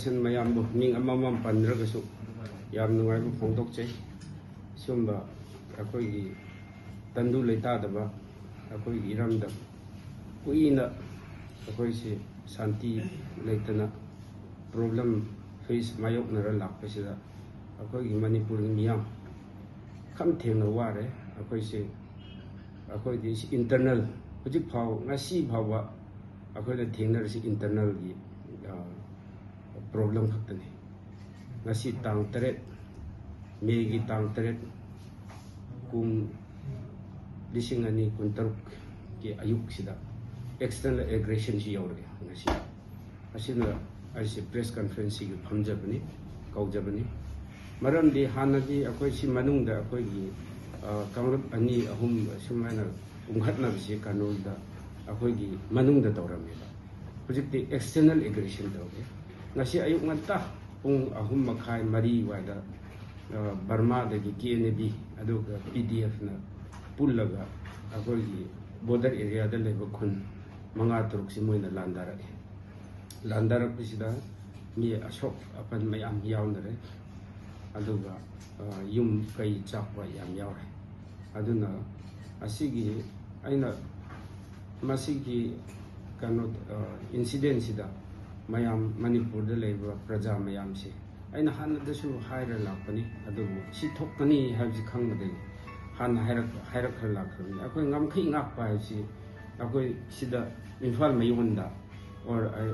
Nation ꯃꯌꯥꯝꯕꯨ ꯃꯤꯡ ꯑꯃꯃꯝ ꯄꯟꯗ꯭ꯔꯒꯁꯨ ꯌꯥꯝ ꯅꯨꯡꯉꯥꯏꯕ ꯐꯣꯡꯗꯣꯛꯆꯩ꯫ ꯁꯤꯒꯨꯝꯕ ꯑꯩꯈꯣꯏꯒꯤ ꯇꯪꯗꯨ ꯂꯩꯇꯥꯗꯕ ꯑꯩꯈꯣꯏꯒꯤ ꯏꯔꯝꯗꯝ ꯀꯨꯏꯅ ꯑꯩꯈꯣꯏꯁꯤ ꯁꯥꯟꯇꯤ ꯂꯩꯇꯅ ꯄ꯭ꯔꯣꯕ꯭ꯂꯦꯝ ꯐꯦꯁ ꯃꯥꯌꯣꯛꯅꯔ ꯂꯥꯛꯄꯁꯤꯗ ꯑꯩꯈꯣꯏꯒꯤ ꯃꯅꯤꯄꯨꯔꯒꯤ ꯃꯤꯌꯥꯝ ꯈꯝ ꯊꯦꯡꯅ ꯋꯥꯔꯦ꯫ ꯑꯩꯈꯣꯏꯗꯤ ꯏꯟꯇꯔꯅꯦꯜ ꯍꯧꯖꯤꯛ ꯐꯥꯎ ꯉꯁꯤ ꯐꯥꯎꯕ ꯑꯩꯈꯣꯏꯅ ꯊꯦꯡꯅꯔꯤꯁꯤ ꯏꯟꯇꯔꯅꯦꯜꯒꯤ ꯄ꯭ꯔꯣꯕ꯭ꯂꯦꯝ ꯈꯛꯇꯅꯤ꯫ ꯉꯁꯤ ꯇꯥꯡ 3 ꯃꯦꯒꯤ ꯇꯥꯡ 3 ꯄꯨꯡ 2023ꯒꯤ ꯑꯌꯨꯛꯁꯤꯗ ꯑꯦꯛꯁꯇꯔꯅꯦꯜ ꯑꯦꯒ꯭ꯔꯦꯁꯟꯁꯤ ꯌꯧꯔꯛꯑꯦ ꯉꯁꯤ꯫ ꯑꯁꯤꯅ ꯑꯩꯁꯦ ꯄ꯭ꯔꯦꯁ ꯀꯟꯐꯔꯦꯟꯁꯁꯤꯒꯤ ꯐꯝꯖꯕꯅꯤ, ꯀꯧꯖꯕꯅꯤ꯫ ꯃꯔꯝꯗꯤ ꯍꯥꯟꯅꯗꯤ ꯑꯩꯈꯣꯏꯁꯤ ꯃꯅꯨꯡꯗ ꯑꯩꯈꯣꯏꯒꯤ ꯀꯥꯡꯂꯨꯞ 2-3 ꯁꯨꯃꯥꯏꯅ ꯎꯪꯈꯠꯅꯕꯁꯤ ꯀꯩꯅꯣꯗ ꯑꯩꯈꯣꯏꯒꯤ ꯃꯅꯨꯡꯗ ꯇꯧꯔꯝꯃꯦꯕ꯫ ꯍꯧꯖꯤꯛꯇꯤ ꯑꯦꯛꯁꯇꯔꯅꯦꯜ ꯑꯦꯒ꯭ꯔꯦꯁꯟ ꯇꯧꯔꯦ꯫ ꯉꯁꯤ ꯑꯌꯨꯛ ꯉꯟꯇꯥ ꯄꯨꯡ 3:30-4 ꯋꯥꯏꯗ ꯕꯔꯃꯥꯗꯒꯤ KNB ꯑꯗꯨꯒ PDFꯅ ꯄꯨꯜꯂꯒ ꯑꯩꯈꯣꯏꯒꯤ ꯕꯣꯔꯗꯔ ꯑꯦꯔꯤꯌꯥꯗ ꯂꯩꯕ ꯈꯨꯟ 5-6ꯁꯤ ꯃꯣꯏꯅ ꯂꯥꯟꯗꯥꯔꯛꯑꯦ꯫ ꯂꯥꯟꯗꯥꯔꯛꯄꯁꯤꯗ ꯃꯤ ꯑꯁꯣꯛ ꯑꯄꯟ ꯃꯌꯥꯝ ꯌꯥꯎꯅꯔꯦ, ꯑꯗꯨꯒ ꯌꯨꯝ ꯀꯩ ꯆꯥꯛꯄ ꯌꯥꯝ ꯌꯥꯎꯔꯦ꯫ ꯑꯗꯨꯅ ꯃꯁꯤꯒꯤ ꯏꯟꯁꯤꯗꯦꯟꯁꯤꯗ ꯃꯌꯥꯝ ꯃꯅꯤꯄꯨꯔꯗ ꯂꯩꯕ ꯄ꯭ꯔꯖꯥ ꯃꯌꯥꯝꯁꯦ ꯑꯩꯅ ꯍꯥꯟꯅꯗꯁꯨ ꯍꯥꯏꯔ ꯂꯥꯛꯄꯅꯤ, ꯑꯗꯨꯕꯨ ꯁꯤ ꯊꯣꯛꯀꯅꯤ ꯍꯥꯏꯕꯁꯤ ꯈꯪꯕꯗꯒꯤ ꯍꯥꯟꯅ ꯍꯥꯏꯔꯛꯈ꯭ꯔ ꯂꯥꯛꯈ꯭ꯔꯕꯅꯤ꯫ ꯑꯩꯈꯣꯏ ꯉꯝꯈꯩ ꯉꯥꯛꯄ ꯍꯥꯏꯕꯁꯤ ꯑꯩꯈꯣꯏ ꯁꯤꯗ ꯏꯝꯐꯥꯜ ꯃꯌꯣꯟꯗ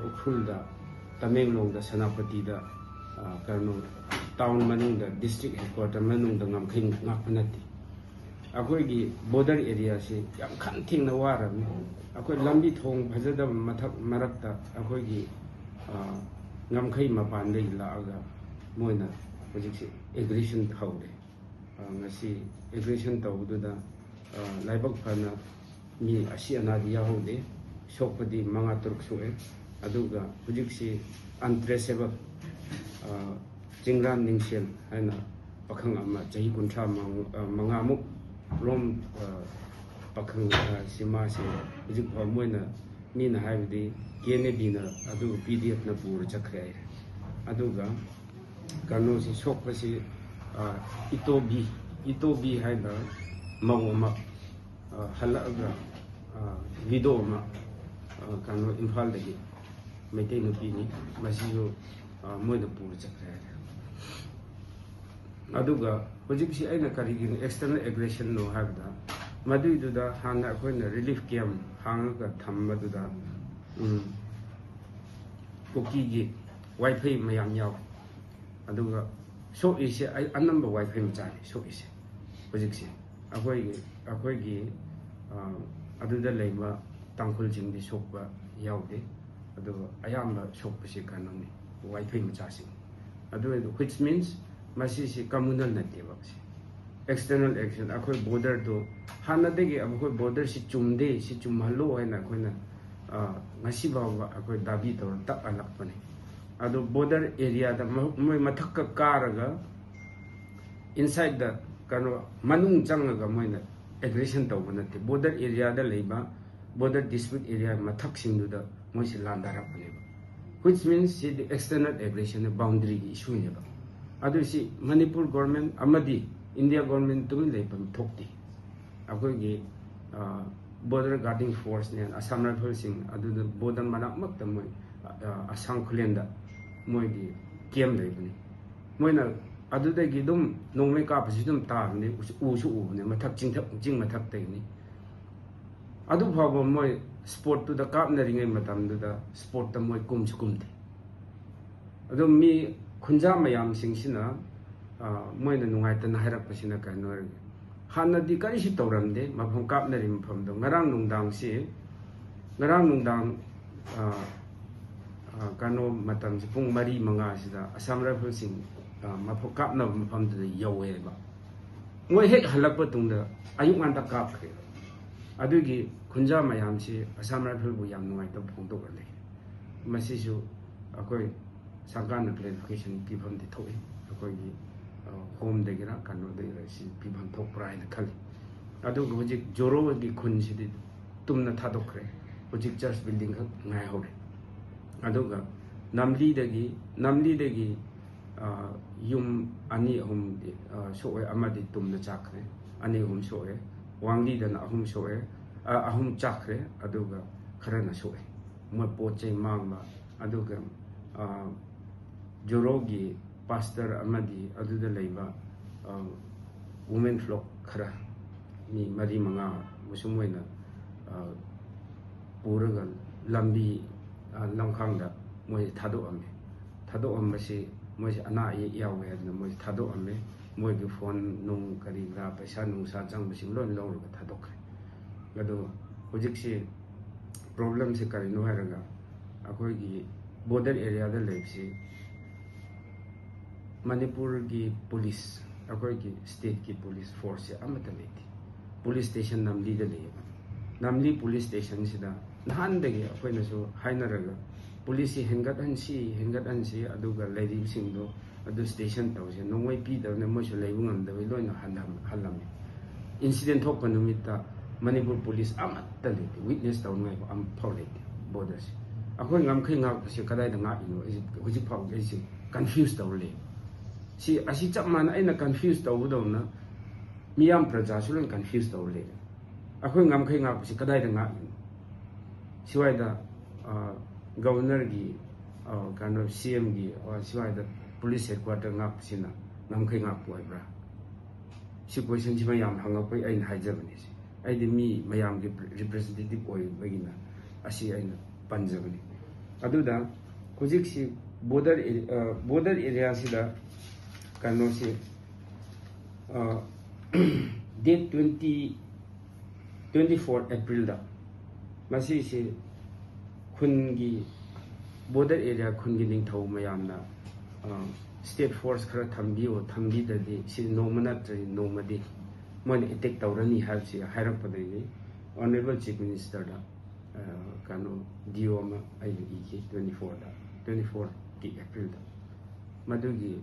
ꯎꯈ꯭ꯔꯨꯜꯗ, ꯇꯃꯦꯡꯂꯣꯡꯗ, ꯁꯦꯅꯥꯄꯇꯤꯗ ꯇꯥꯎꯟ ꯃꯅꯨꯡꯗ ꯗꯤꯁꯇ꯭ꯔꯤꯛ ꯍꯦꯗꯀ꯭ꯋꯥꯔꯇꯔ ꯃꯅꯨꯡꯗ ꯉꯝꯈꯩ ꯉꯥꯛꯄ ꯅꯠꯇꯦ꯫ ꯑꯩꯈꯣꯏꯒꯤ ꯕꯣꯔꯗꯔ ꯑꯦꯔꯤꯌꯥꯁꯤ ꯌꯥꯝ ꯈꯝ ꯊꯦꯡꯅ ꯋꯥꯔꯕꯅꯤ꯫ ꯑꯩꯈꯣꯏ ꯂꯝꯕꯤ ꯊꯣꯡ ꯐꯖꯗꯕ ꯃꯔꯛꯇ ꯑꯩꯈꯣꯏꯒꯤ ꯉꯝꯈꯩ ꯃꯄꯥꯟꯗꯒꯤ ꯂꯥꯛꯑꯒ ꯃꯣꯏꯅ ꯍꯧꯖꯤꯛꯁꯤ ꯑꯦꯒ꯭ꯔꯦꯁꯟ ꯍꯧꯔꯦ꯫ ꯉꯁꯤ ꯑꯦꯒ꯭ꯔꯦꯁꯟ ꯇꯧꯕꯗꯨꯗ ꯂꯥꯏꯕꯛ ꯐꯅ ꯃꯤ ꯑꯁꯤ ꯑꯅꯥꯗꯤ ꯌꯥꯎꯍꯧꯗꯦ, ꯁꯣꯛꯄꯗꯤ 5-6 ꯁꯣꯛꯑꯦ꯫ ꯑꯗꯨꯒ ꯍꯧꯖꯤꯛꯁꯤ ꯑꯟꯇ꯭ꯔꯦꯁꯦꯕꯜ ꯆꯤꯡꯔꯥꯟ ꯅꯤꯡꯁꯦꯜ ꯍꯥꯏꯅ ꯄꯥꯈꯪ ꯑꯃ ꯆꯍꯤ 35ꯃꯨꯛ ꯔꯣꯝ ꯄꯥꯈꯪ ꯃꯥꯁꯤ ꯍꯧꯖꯤꯛ ꯐꯥꯎ ꯃꯤꯅ ꯍꯥꯏꯕꯗꯤ KNBꯅ ꯑꯗꯨꯒ PDFꯅ ꯄꯨꯔ ꯆꯠꯈ꯭ꯔꯦ ꯍꯥꯏꯔꯦ꯫ ꯑꯗꯨꯒ ꯀꯩꯅꯣꯁꯤ ꯁꯣꯛꯄꯁꯤ ꯏꯇꯣꯕꯤ ꯍꯥꯏꯅ ꯃꯧ ꯑꯃ ꯍꯜꯂꯛꯑꯒ ꯚꯤꯗꯣ ꯑꯃ ꯏꯝꯐꯥꯜꯗꯒꯤ ꯃꯩꯇꯩ ꯅꯨꯄꯤꯅꯤ, ꯃꯁꯤꯁꯨ ꯃꯣꯏꯅ ꯄꯨꯔ ꯆꯠꯈ꯭ꯔꯦ ꯍꯥꯏꯔꯦ꯫ ꯑꯗꯨꯒ ꯍꯧꯖꯤꯛꯁꯤ ꯑꯩꯅ ꯀꯔꯤꯒꯤꯅꯣ ꯑꯦꯛꯁꯇꯔꯅꯦꯜ ꯑꯦꯒ꯭ꯔꯦꯁꯟꯅꯣ ꯍꯥꯏꯕꯗ ꯃꯗꯨꯏꯗꯨꯗ ꯍꯥꯟꯅ ꯑꯩꯈꯣꯏꯅ ꯔꯤꯂꯤꯐ ꯀꯦꯝꯞ ꯍꯥꯡꯉꯒ ꯊꯝꯕꯗꯨꯗ ꯀꯨꯀꯤꯒꯤ ꯋꯥꯏꯐꯩ ꯃꯌꯥꯝ ꯌꯥꯎꯏ꯫ ꯑꯗꯨꯒ ꯁꯣꯛꯏꯁꯦ ꯑꯅꯝꯕ ꯋꯥꯏꯐꯩ ꯃꯆꯥꯅꯤ ꯁꯣꯛꯏꯁꯦ꯫ ꯍꯧꯖꯤꯛꯁꯦ ꯑꯩꯈꯣꯏꯒꯤ ꯑꯗꯨꯗ ꯂꯩꯕ ꯇꯥꯡꯈꯨꯜꯁꯤꯡꯗꯤ ꯁꯣꯛꯄ ꯌꯥꯎꯗꯦ, ꯑꯗꯨꯒ ꯑꯌꯥꯝꯕ ꯁꯣꯛꯄꯁꯤ ꯀꯩꯅꯣꯅꯤ, ꯋꯥꯏꯐꯩ ꯃꯆꯥꯁꯤꯡ꯫ ꯑꯗꯨ which means ꯃꯁꯤꯁꯤ ꯀꯝꯃꯨꯅꯦꯜ ꯅꯠꯇꯦꯕ, ꯑꯦꯛꯁꯇꯔꯅꯦꯜ ꯑꯦꯛꯁꯟ꯫ ꯑꯩꯈꯣꯏ ꯕꯣꯔꯗꯔꯗꯨ ꯍꯥꯟꯅꯗꯒꯤ ꯑꯩꯈꯣꯏ ꯕꯣꯔꯗꯔꯁꯤ ꯆꯨꯝꯗꯦ, ꯁꯤ ꯆꯨꯝꯍꯜꯂꯣ ꯍꯥꯏꯅ ꯑꯩꯈꯣꯏꯅ ꯉꯁꯤ ꯐꯥꯎꯕ ꯑꯩꯈꯣꯏ ꯗꯥꯕꯤ ꯇꯧꯔ ꯇꯛꯍꯜꯂꯛꯄꯅꯤ꯫ ꯑꯗꯨ ꯕꯣꯔꯗꯔ ꯑꯦꯔꯤꯌꯥꯗ ꯃꯣꯏ ꯃꯊꯛꯀ ꯀꯥꯔꯒ ꯏꯟꯁꯥꯏꯗ ꯃꯅꯨꯡ ꯆꯪꯉꯒ ꯃꯣꯏꯅ ꯑꯦꯒ꯭ꯔꯦꯁꯟ ꯇꯧꯕ ꯅꯠꯇꯦ꯫ ꯕꯣꯔꯗꯔ ꯑꯦꯔꯤꯌꯥꯗ ꯂꯩꯕ ꯕꯣꯔꯗꯔ ꯗꯤꯁꯄ꯭ꯌꯨꯠ ꯑꯦꯔꯤꯌꯥ ꯃꯊꯛꯁꯤꯡꯗꯨꯗ ꯃꯣꯏꯁꯤ ꯂꯥꯟꯗꯥꯔꯛꯄꯅꯦꯕ, which means ꯁꯤꯗꯤ ꯑꯦꯛꯁꯇꯔꯅꯦꯜ ꯑꯦꯒ꯭ꯔꯦꯁꯟ ꯕꯥꯎꯟꯗꯔꯤꯒꯤ ꯏꯁꯨꯅꯦꯕ꯫ ꯑꯗꯨꯁꯤ ꯃꯅꯤꯄꯨꯔ ꯒꯣꯔꯃꯦꯟ ꯑꯃꯗꯤ ꯏꯟꯗꯤꯌꯥ ꯒꯣꯔꯃꯦꯟ ꯇꯨꯃꯤꯟ ꯂꯩꯐꯝ ꯊꯣꯛꯇꯦ꯫ ꯑꯩꯈꯣꯏꯒꯤ ꯕꯣꯔꯗꯔ ꯒꯥꯔꯗꯤꯡ ꯐꯣꯔꯁꯅꯦ, ꯑꯁꯥꯝ ꯔꯥꯏꯐꯜꯁꯤꯡ ꯑꯗꯨꯗ ꯕꯣꯔꯗꯔ ꯃꯅꯥꯛꯃꯛꯇ ꯃꯣꯏ ꯑꯁꯥꯝ ꯈꯨꯂꯦꯟꯗ ꯃꯣꯏꯒꯤ ꯀꯦꯝꯞ ꯂꯩꯕꯅꯤ꯫ ꯃꯣꯏꯅ ꯑꯗꯨꯗꯒꯤ ꯑꯗꯨꯝ ꯅꯣꯡꯃꯩ ꯀꯥꯞꯄꯁꯤ ꯑꯗꯨꯝ ꯇꯥꯕꯅꯤ, ꯎꯁꯨ ꯎꯕꯅꯤ, ꯆꯤꯡ ꯃꯊꯛꯇꯒꯤꯅꯤ꯫ ꯑꯗꯨ ꯐꯥꯎꯕ ꯃꯣꯏ ꯁ꯭ꯄꯣꯔꯠꯇꯨꯗ ꯀꯥꯞꯅꯔꯤꯉꯩ ꯃꯇꯝꯗꯨꯗ ꯁ꯭ꯄꯣꯔꯠꯇ ꯃꯣꯏ ꯀꯨꯝꯁꯨ ꯀꯨꯝꯗꯦ꯫ ꯑꯗꯨ ꯃꯤ ꯈꯨꯟꯖꯥ ꯃꯌꯥꯝꯁꯤꯡꯁꯤꯅ ꯃꯣꯏꯅ ꯅꯨꯡꯉꯥꯏꯇꯅ ꯍꯥꯏꯔꯛꯄꯁꯤꯅ ꯀꯩꯅꯣ ꯑꯣꯏꯔꯒꯦ, ꯍꯥꯟꯅꯗꯤ ꯀꯔꯤꯁꯨ ꯇꯧꯔꯝꯗꯦ ꯃꯐꯝ ꯀꯥꯞꯅꯔꯤ ꯃꯐꯝꯗꯣ꯫ ꯉꯔꯥꯡ ꯅꯨꯡꯗꯥꯡ ꯃꯇꯝꯁꯤ ꯄꯨꯡ 4-5 ꯑꯁꯥꯝ ꯔꯥꯏꯐꯜꯁꯤꯡ ꯃꯐꯝ ꯀꯥꯞꯅꯕ ꯃꯐꯝꯗꯨꯗ ꯌꯧꯋꯦꯕ꯫ ꯃꯣꯏ ꯍꯦꯛ ꯍꯜꯂꯛꯄ ꯇꯨꯡꯗ ꯑꯌꯨꯛ ꯉꯟꯇꯥ ꯀꯥꯞꯈ꯭ꯔꯦꯕ꯫ ꯑꯗꯨꯒꯤ ꯈꯨꯟꯖꯥ ꯃꯌꯥꯝꯁꯤ ꯑꯁꯥꯝ ꯔꯥꯏꯐꯜꯕꯨ ꯌꯥꯝ ꯅꯨꯡꯉꯥꯏꯇꯕ ꯐꯣꯡꯗꯣꯛꯍꯜꯂꯤ꯫ ꯃꯁꯤꯁꯨ ꯑꯩꯈꯣꯏ ꯁꯔꯀꯥꯔꯅ ꯀ꯭ꯂꯦꯔꯤꯐꯤꯀꯦꯁꯟ ꯄꯤꯐꯝꯗꯤ ꯊꯣꯛꯏ, ꯑꯩꯈꯣꯏꯒꯤ ꯍꯣꯝꯗꯒꯤꯔ ꯀꯩꯅꯣꯗꯒꯤꯔ ꯁꯤ ꯄꯤꯐꯝ ꯊꯣꯛꯄ꯭ꯔꯥ ꯍꯥꯏꯅ ꯈꯜꯂꯤ꯫ ꯑꯗꯨꯒ ꯍꯧꯖꯤꯛ ꯖꯣꯔꯣꯒꯤ ꯈꯨꯟꯁꯤꯗꯤ ꯇꯨꯝꯅ ꯊꯥꯗꯣꯛꯈ꯭ꯔꯦ, ꯍꯧꯖꯤꯛ ꯆꯔꯆ ꯕꯤꯜꯗꯤꯡ ꯈꯛ ꯉꯥꯏꯍꯧꯔꯦ꯫ ꯑꯗꯨꯒ namli yum ani ahum soe amadi tumna chakre ani ahum soe wangli dana ahum soe ahum chakre aduga kharana soe mo poche mangma aduga jorogi pastor amadi aduda leiba women flock khara ni mari manga musumwena puraga lambi lamkhangda moi thado amme moi ana yawe adna moi thado amme moi gi phone nung kari ra paisa nung sa chang bisi lon lo ro thado khre gado hojik si problem se kari no haraga akoi gi border area da leipsi manipur gi police akoi gi state ki police force amata leti police station namli da leba namli police station sida nahan dagi akoi na so hainaraga police hengat ansi aduga lady singdo adu station tawse nongwai pi da na mo so leibu ngam da loi na halam incident thok panumita manipur police amatta le witness taw ngai am phawle borders akoi ngam khai ngak se kadai da nga ino hoji phaw ge si confused taw le si asi chap man aina confused taw do na miyam praja sulen confused taw le akoi ngam khai ngak se kadai da nga ino siwai da governor gi kind of CM gi siwai da police headquarter ngak sina ngam khai ngak poi bra si question si mayam hanga poi ain haijabani si ai de mi mayam gi representative oi bagina asi aina panjabani aduda hojik si border area sida kano si date 24 April da masi si khungi border area khungi ningthau mayamna state force khara thambi dadi si nomana tri nomadi mon attack tawrani halsi hairak padai honorable chief minister da kano dioma ai ki 24 ki April da madugi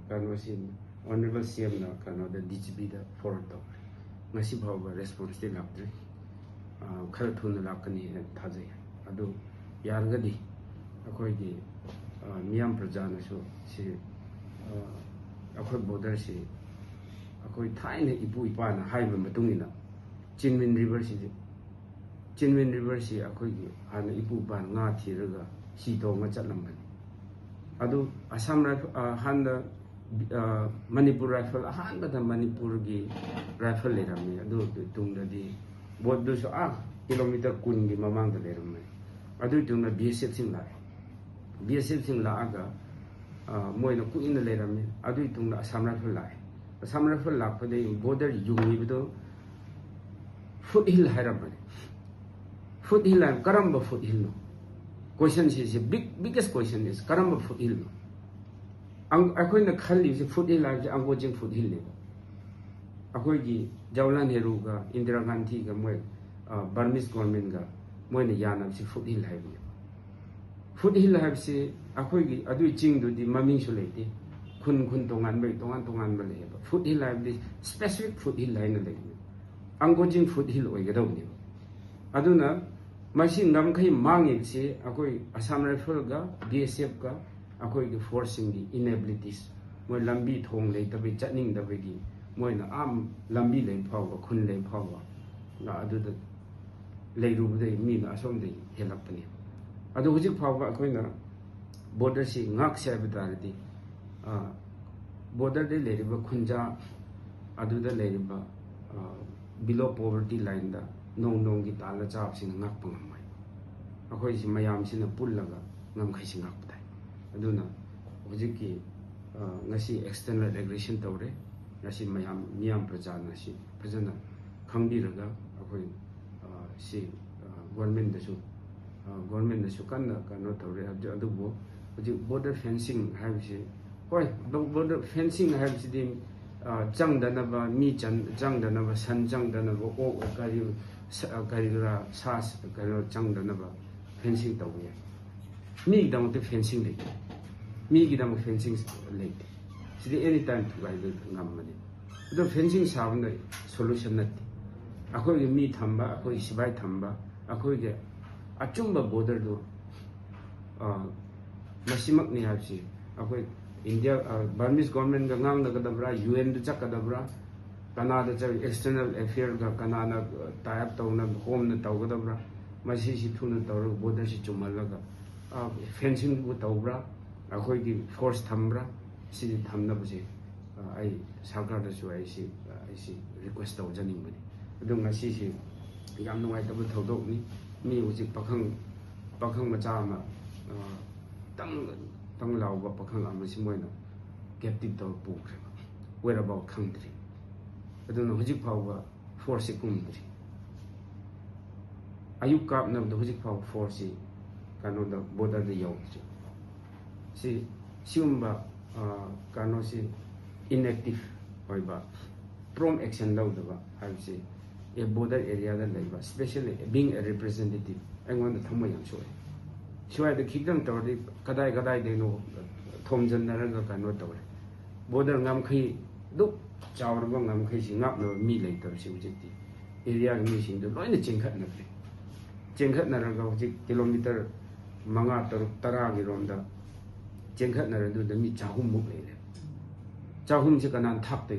kano sin honorable CM na kano da DGP da forward to ngasi bhawa response de laptre khara thun lakani thajai adu yargadi akoi gi miyam prajana so si akoi border si akoi thaina ipu ipana haiba matungina Chinmin river si akoi gi hana ipu pan nga thiraga si to nga chatlambani adu Assam rifle handa Manipur rifle handa da Manipur gi rifle lerami adu tungda di bodu so kilometer kun gi mamang da lerami adu tungna BSF sing laaga moina kuina lerami adu tungna Assam rifle la pade border yungi bido foothill hairabani foothill and karamba foothill no question is biggest question is karamba foothill no akoi na khali se foothill la je angojing foothill le akoi gi Jawaharlal Nehru ga Indira Gandhi ga moi Burmese government ga moina yana si foothill haibi foothill haibse akoi gi adu ching du di maming su leite khun tongan bai tongan le ba foothill haibi specific foothill line le angojing foothill oigadauni aduna masi ngamkhai mangi se akoi Assam rifle ga BSF ga akoi gi forcing di inabilities moi lambi thong le tabi chatning da gi moina lambi le phawa khun le phawa na adu da leiru de mi na asom de helapani adu hujik phawa akoi na border si ngak se abdar di border de le ba khunja adu da le ba below poverty line da nong gi tala chap sing ngak pangmai akoi si mayam sina pullaga ngam khai sing ngak dai aduna hojiki ngasi external aggression tawre ngasi miyam praja na si phajana khangbiraga akoi si government da su kanna kano tawre adubo hoji border fencing haibsi hoi border fencing haibsi di changdanaba mi changdanaba san changdanaba o karira sas karo changdanaba fencing tawye mi dam te fencing le mi gi dam fencing le sidi anytime to guide ngamani do fencing sabna solution nat akoi gi mi thamba akoi sibai thamba akoi ge achumba border do masimakni habsi akoi India Burmese government ga ngang na kadabra UN du chakadabra Canada cha external affair ga Canada tie up tawna home na tawgadabra masi si thuna tawra border si chumalaga fencing bu tawbra akoi gi force thambra si thamna buse ai sarkar da su ai si request taw janing bani adung ngasi si yam nungai tabul thodok ni mi uji pakhang macha ma tang lau ba pakhang ama si moina captive taw pu khra where about country adung hujik phau ba force kumdri ayuk kap na hujik phau force kano da border da yaw si siumba kano si inactive hoiba prompt action laudaba habsi a border area da laiba especially being a representative angon da thamma yam soe siwai da khidam tawdi kadai de no thomjan naraga kano tawre border ngam khai duk chawrba ngam khai si ngap no mi lai taw si ujiti area mi sin do loina chengkhat naraga ujik kilometer manga tara gi romda chengkhat naraga da mi chahum muk lai chahum se kanan thap te